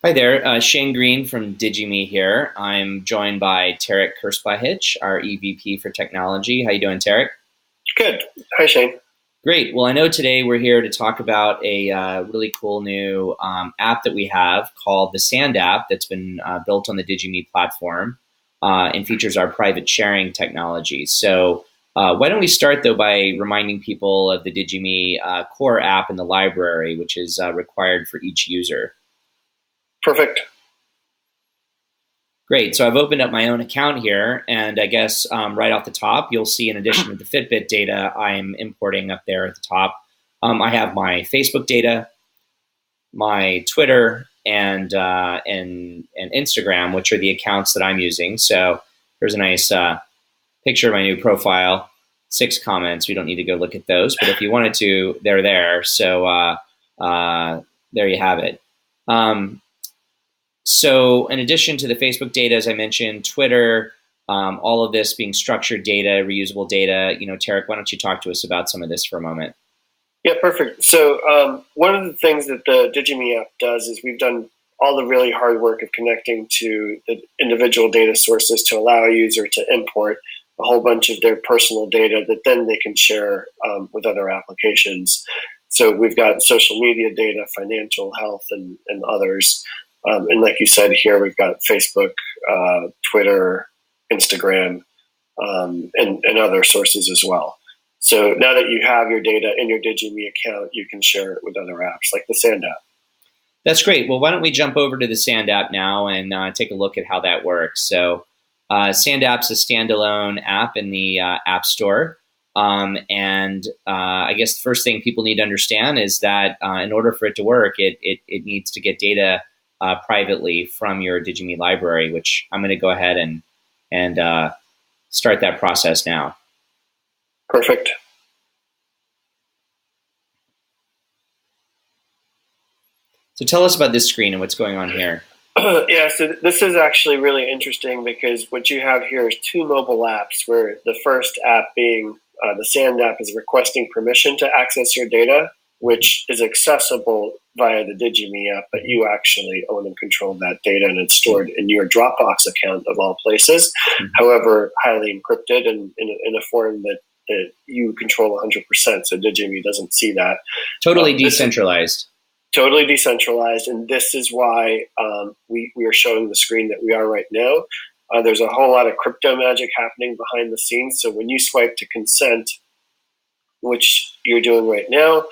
Hi there, Shane Green from DigiMe here. I'm joined by Tarek Kursbahich, our EVP for Technology. How you doing, Tarek? Good. Hi, Shane. Great. Well, I know today we're here to talk about a really cool new app that we have called the Sand app that's been built on the DigiMe platform and features our private sharing technology. So why don't we start, though, by reminding people of the DigiMe core app in the library, which is required for each user. Perfect. Great. So I've opened up my own account here, and I guess right off the top, you'll see in addition to the Fitbit data I'm importing up there at the top, I have my Facebook data, my Twitter, and Instagram, which are the accounts that I'm using. So here's a nice picture of my new profile, 6 comments. We don't need to go look at those, but if you wanted to, they're there. So there you have it. So in addition to the Facebook data, as I mentioned, Twitter, all of this being structured data, reusable data, Tarek, why don't you talk to us about some of this for a moment? Yeah, perfect. So one of the things that the DigiMe app does is we've done all the really hard work of connecting to the individual data sources to allow a user to import a whole bunch of their personal data that then they can share with other applications. So we've got social media data, financial health, and others. And like you said here, we've got Facebook, Twitter, Instagram, and other sources as well. So now that you have your data in your DigiMe account, you can share it with other apps like the Sand app. That's great. Well, why don't we jump over to the Sand app now and take a look at how that works. So Sand app's a standalone app in the App Store. And I guess the first thing people need to understand is that in order for it to work, it needs to get data privately from your DigiMe library, which I'm going to go ahead and start that process now. Perfect. So tell us about this screen and what's going on here. Yeah, so this is actually really interesting because what you have here is 2 mobile apps, where the first app being the Sand app is requesting permission to access your data, which is accessible via the DigiMe app, but you actually own and control that data, and it's stored in your Dropbox account of all places. Mm-hmm. However, highly encrypted and in a form that you control 100%, so DigiMe doesn't see that. Totally decentralized. Totally decentralized, and this is why we are showing the screen that we are right now. There's a whole lot of crypto magic happening behind the scenes, so when you swipe to consent, which you're doing right now,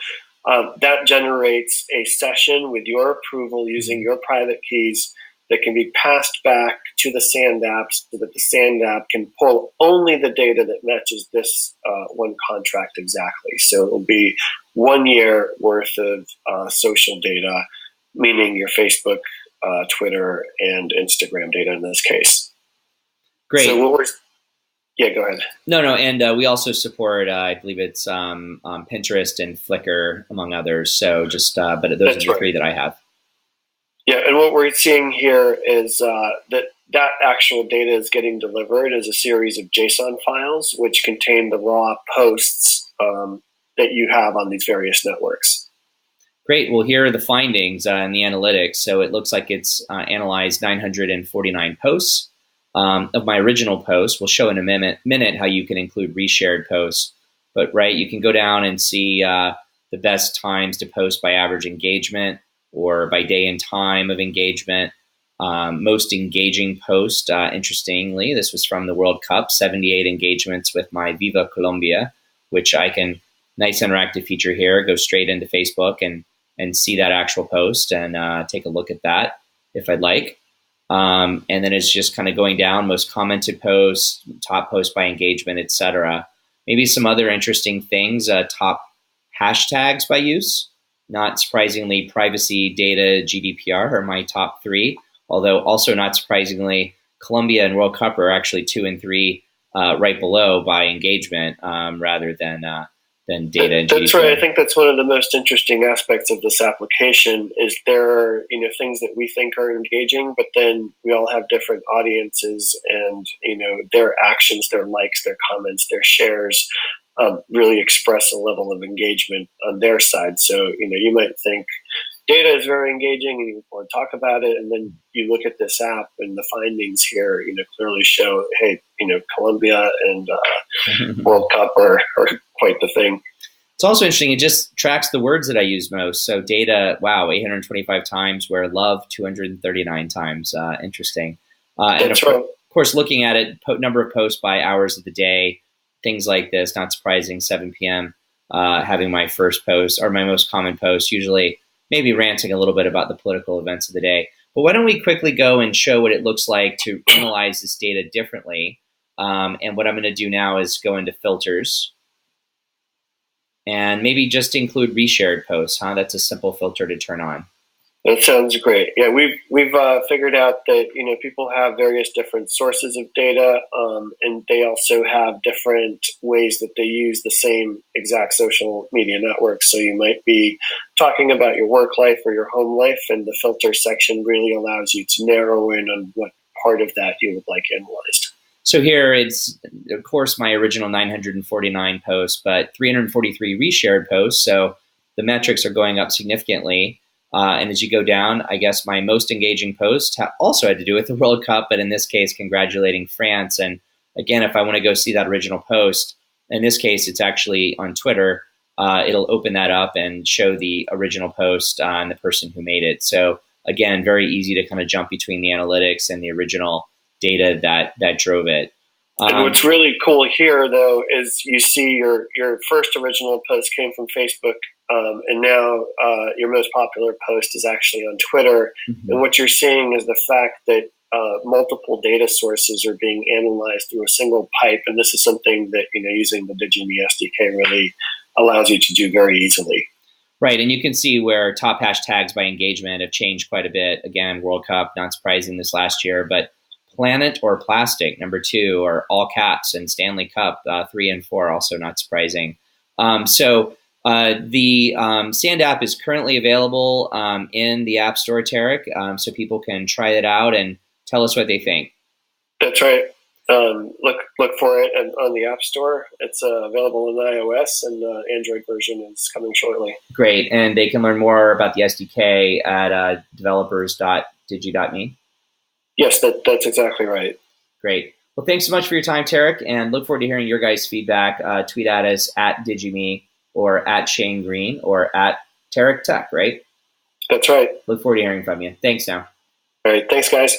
that generates a session with your approval using your private keys that can be passed back to the Sand app so that the Sand app can pull only the data that matches this one contract exactly. So it will be 1 year worth of social data, meaning your Facebook, Twitter, and Instagram data in this case. Great. So yeah, go ahead. No, and we also support, I believe it's Pinterest and Flickr, among others. So just, but those are the 3 that I have. Yeah, and what we're seeing here is that actual data is getting delivered as a series of JSON files, which contain the raw posts that you have on these various networks. Great. Well, here are the findings in the analytics. So it looks like it's analyzed 949 posts. Of my original post, we'll show in a minute how you can include reshared posts. But you can go down and see the best times to post by average engagement or by day and time of engagement. Most engaging post, interestingly, this was from the World Cup, 78 engagements with my Viva Colombia, which I can, nice interactive feature here, go straight into Facebook and see that actual post and take a look at that if I'd like. And then it's just kind of going down, most commented posts, top posts by engagement, etc. Maybe some other interesting things, top hashtags by use. Not surprisingly, privacy, data, GDPR are my top 3, although also not surprisingly, Colombia and World Cup are actually 2 and 3 right below by engagement rather than data and GDPR. That's right. I think that's one of the most interesting aspects of this application is there are things that we think are engaging, but then we all have different audiences and their actions, their likes, their comments, their shares really express a level of engagement on their side. So you might think data is very engaging and you want to talk about it. And then you look at this app and the findings here, clearly show, hey, Colombia and World Cup are quite the thing. It's also interesting. It just tracks the words that I use most. So data, wow, 825 times, where love 239 times. Interesting. And That's right. Of course, looking at it, number of posts by hours of the day, things like this, not surprising, 7 p.m., having my first post or my most common post, usually maybe ranting a little bit about the political events of the day. But why don't we quickly go and show what it looks like to analyze this data differently. And what I'm going to do now is go into filters and maybe just include reshared posts. That's a simple filter to turn on. That sounds great. Yeah, we've figured out that people have various different sources of data, and they also have different ways that they use the same exact social media network. So you might be talking about your work life or your home life, and the filter section really allows you to narrow in on what part of that you would like analyzed. So here it's, of course, my original 949 posts, but 343 reshared posts. So the metrics are going up significantly. And as you go down, I guess my most engaging post also had to do with the World Cup, but in this case, congratulating France. And again, if I want to go see that original post, in this case, it's actually on Twitter. It'll open that up and show the original post and the person who made it. So again, very easy to kind of jump between the analytics and the original data that drove it. And what's really cool here, though, is you see your first original post came from Facebook, and now your most popular post is actually on Twitter. Mm-hmm. And what you're seeing is the fact that multiple data sources are being analyzed through a single pipe, and this is something that using the DigiMe SDK really allows you to do very easily. Right, and you can see where top hashtags by engagement have changed quite a bit. Again, World Cup, not surprising this last year, but planet or plastic, number 2, or all caps, and Stanley Cup, 3 and 4, also not surprising. So the Sand app is currently available in the App Store, Tarek, so people can try it out and tell us what they think. That's right. Look for it on the App Store. It's available in iOS, and the Android version is coming shortly. Great, and they can learn more about the SDK at developers.digi.me. Yes, that's exactly right. Great. Well, thanks so much for your time, Tarek, and look forward to hearing your guys' feedback. Tweet at us at DigiMe or at Shane Green or at Tarek Tech, right? That's right. Look forward to hearing from you. Thanks now. All right. Thanks, guys.